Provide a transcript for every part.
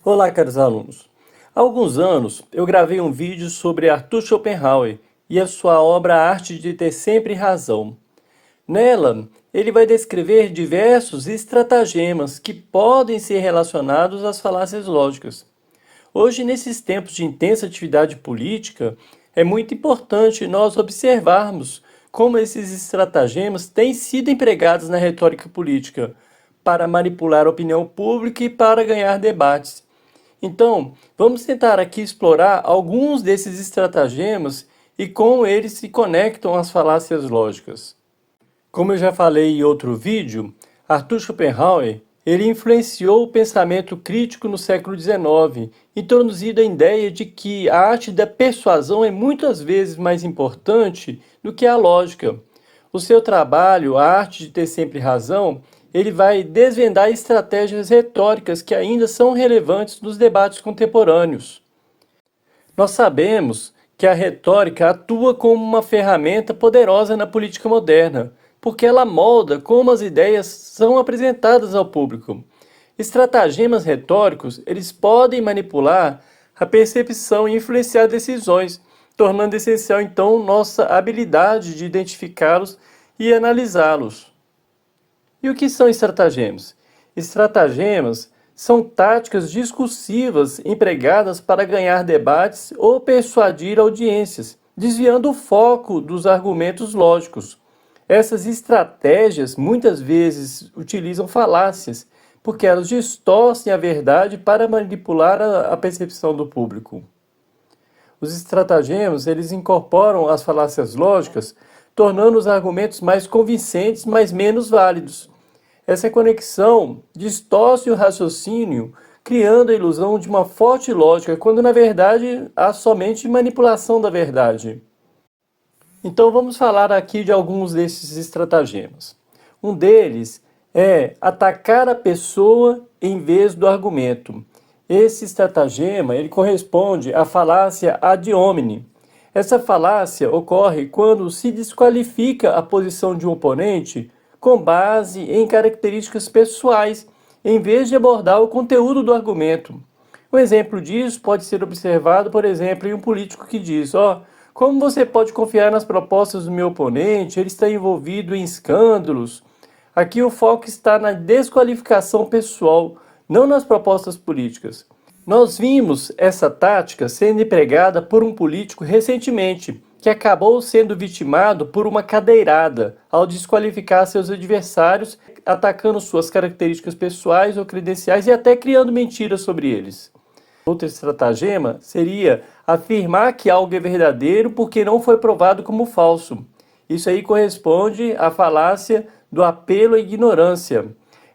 Olá, caros alunos. Há alguns anos eu gravei um vídeo sobre Arthur Schopenhauer e a sua obra A Arte de Ter Sempre Razão. Nela, ele vai descrever diversos estratagemas que podem ser relacionados às falácias lógicas. Hoje, nesses tempos de intensa atividade política, é muito importante nós observarmos como esses estratagemas têm sido empregados na retórica política para manipular a opinião pública e para ganhar debates. Então, vamos tentar aqui explorar alguns desses estratagemas e como eles se conectam às falácias lógicas. Como eu já falei em outro vídeo, Arthur Schopenhauer ele influenciou o pensamento crítico no século XIX, introduzindo a ideia de que a arte da persuasão é muitas vezes mais importante do que a lógica. O seu trabalho, A Arte de Ter Sempre Razão, ele vai desvendar estratégias retóricas que ainda são relevantes nos debates contemporâneos. Nós sabemos que a retórica atua como uma ferramenta poderosa na política moderna, porque ela molda como as ideias são apresentadas ao público. Estratagemas retóricos, eles podem manipular a percepção e influenciar decisões, tornando essencial então nossa habilidade de identificá-los e analisá-los. E o que são estratagemas? Estratagemas são táticas discursivas empregadas para ganhar debates ou persuadir audiências, desviando o foco dos argumentos lógicos. Essas estratégias muitas vezes utilizam falácias, porque elas distorcem a verdade para manipular a percepção do público. Os estratagemas, eles incorporam as falácias lógicas, tornando os argumentos mais convincentes, mas menos válidos. Essa conexão distorce o raciocínio, criando a ilusão de uma forte lógica, quando na verdade há somente manipulação da verdade. Então vamos falar aqui de alguns desses estratagemas. Um deles é atacar a pessoa em vez do argumento. Esse estratagema ele corresponde à falácia ad hominem. Essa falácia ocorre quando se desqualifica a posição de um oponente com base em características pessoais, em vez de abordar o conteúdo do argumento. Um exemplo disso pode ser observado, por exemplo, em um político que diz: como você pode confiar nas propostas do meu oponente? Ele está envolvido em escândalos. Aqui o foco está na desqualificação pessoal, não nas propostas políticas. Nós vimos essa tática sendo empregada por um político recentemente, que acabou sendo vitimado por uma cadeirada ao desqualificar seus adversários, atacando suas características pessoais ou credenciais e até criando mentiras sobre eles. Outro estratagema seria afirmar que algo é verdadeiro porque não foi provado como falso. Isso aí corresponde à falácia do apelo à ignorância.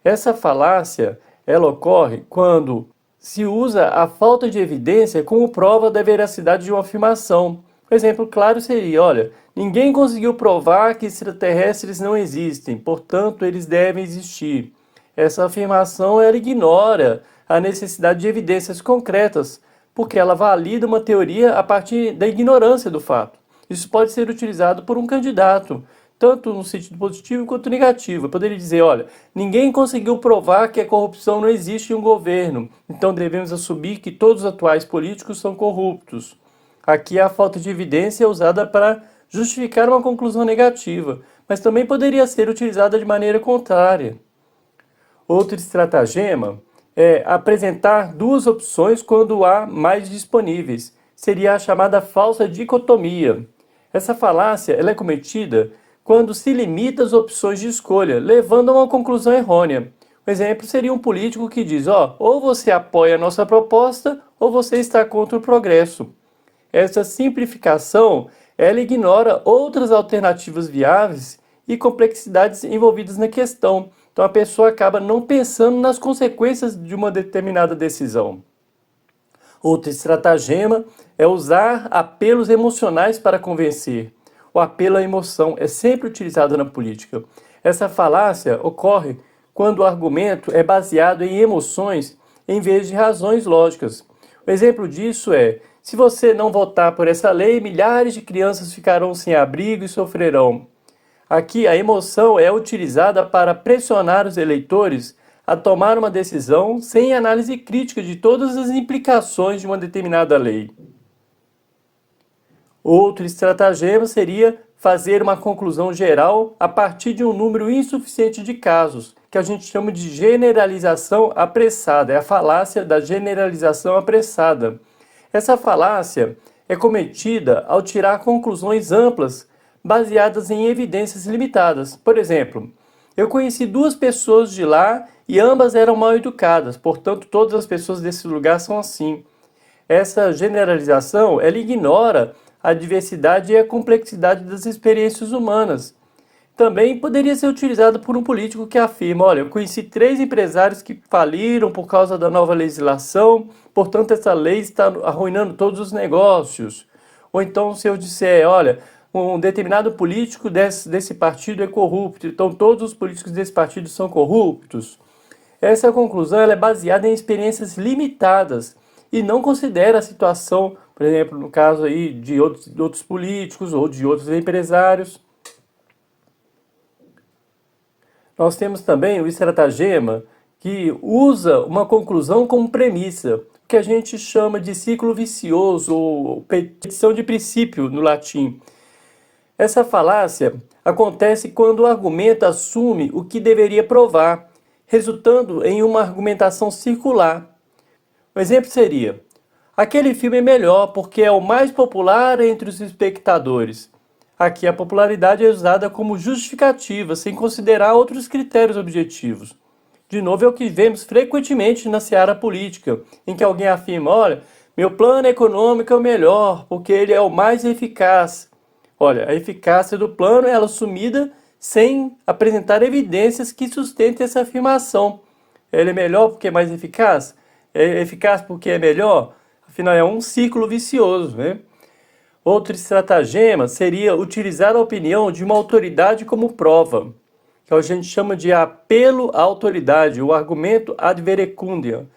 Essa falácia, ela ocorre quando se usa a falta de evidência como prova da veracidade de uma afirmação. Um exemplo claro seria, ninguém conseguiu provar que extraterrestres não existem, portanto eles devem existir. Essa afirmação ela ignora a necessidade de evidências concretas, porque ela valida uma teoria a partir da ignorância do fato. Isso pode ser utilizado por um candidato, tanto no sentido positivo quanto negativo. Eu poderia dizer, ninguém conseguiu provar que a corrupção não existe em um governo, então devemos assumir que todos os atuais políticos são corruptos. Aqui a falta de evidência é usada para justificar uma conclusão negativa, mas também poderia ser utilizada de maneira contrária. Outro estratagema é apresentar duas opções quando há mais disponíveis. Seria a chamada falsa dicotomia. Essa falácia ela é cometida quando se limita as opções de escolha, levando a uma conclusão errônea. Um exemplo seria um político que diz, ou você apoia a nossa proposta ou você está contra o progresso. Essa simplificação, ela ignora outras alternativas viáveis e complexidades envolvidas na questão. Então a pessoa acaba não pensando nas consequências de uma determinada decisão. Outro estratagema é usar apelos emocionais para convencer. O apelo à emoção é sempre utilizado na política. Essa falácia ocorre quando o argumento é baseado em emoções em vez de razões lógicas. O exemplo disso é: se você não votar por essa lei, milhares de crianças ficarão sem abrigo e sofrerão. Aqui a emoção é utilizada para pressionar os eleitores a tomar uma decisão sem análise crítica de todas as implicações de uma determinada lei. Outro estratagema seria fazer uma conclusão geral a partir de um número insuficiente de casos, que a gente chama de generalização apressada, é a falácia da generalização apressada. Essa falácia é cometida ao tirar conclusões amplas baseadas em evidências limitadas. Por exemplo, eu conheci duas pessoas de lá e ambas eram mal educadas, portanto todas as pessoas desse lugar são assim. Essa generalização, ela ignora a diversidade e a complexidade das experiências humanas. Também poderia ser utilizado por um político que afirma, olha, eu conheci 3 empresários que faliram por causa da nova legislação, portanto essa lei está arruinando todos os negócios. Ou então se eu disser, olha, um determinado político desse partido é corrupto, então todos os políticos desse partido são corruptos. Essa conclusão ela é baseada em experiências limitadas e não considera a situação, por exemplo, no caso aí de outros políticos ou de outros empresários. Nós temos também o estratagema que usa uma conclusão como premissa, que a gente chama de ciclo vicioso ou petição de princípio no latim. Essa falácia acontece quando o argumento assume o que deveria provar, resultando em uma argumentação circular. Um exemplo seria: aquele filme é melhor porque é o mais popular entre os espectadores. Aqui a popularidade é usada como justificativa, sem considerar outros critérios objetivos. De novo, é o que vemos frequentemente na seara política, em que alguém afirma, olha, meu plano econômico é o melhor, porque ele é o mais eficaz. Olha, a eficácia do plano é assumida sem apresentar evidências que sustentem essa afirmação. Ele é melhor porque é mais eficaz? É eficaz porque é melhor? Afinal, é um ciclo vicioso, né? Outro estratagema seria utilizar a opinião de uma autoridade como prova, que a gente chama de apelo à autoridade, o argumento ad verecundiam.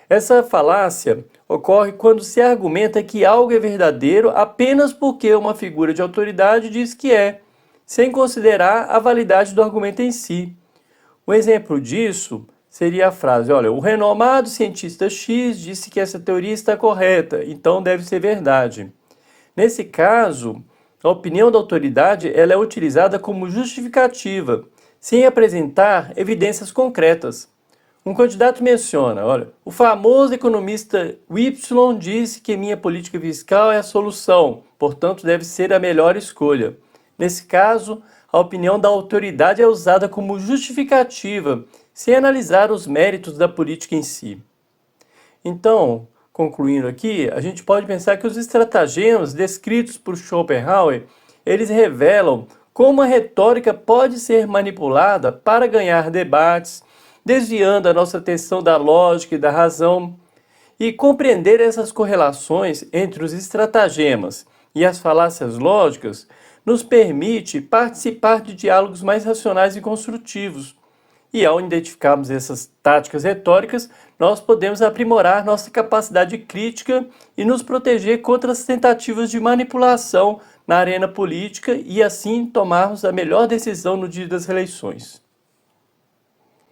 Essa falácia ocorre quando se argumenta que algo é verdadeiro apenas porque uma figura de autoridade diz que é, sem considerar a validade do argumento em si. Um exemplo disso seria a frase, olha, o renomado cientista X disse que essa teoria está correta, então deve ser verdade. Nesse caso, a opinião da autoridade ela é utilizada como justificativa, sem apresentar evidências concretas. Um candidato menciona, olha, o famoso economista Y disse que minha política fiscal é a solução, portanto deve ser a melhor escolha. Nesse caso, a opinião da autoridade é usada como justificativa, sem analisar os méritos da política em si. Então, concluindo aqui, a gente pode pensar que os estratagemas descritos por Schopenhauer, eles revelam como a retórica pode ser manipulada para ganhar debates, desviando a nossa atenção da lógica e da razão. E compreender essas correlações entre os estratagemas e as falácias lógicas nos permite participar de diálogos mais racionais e construtivos. E ao identificarmos essas táticas retóricas, nós podemos aprimorar nossa capacidade crítica e nos proteger contra as tentativas de manipulação na arena política e assim tomarmos a melhor decisão no dia das eleições.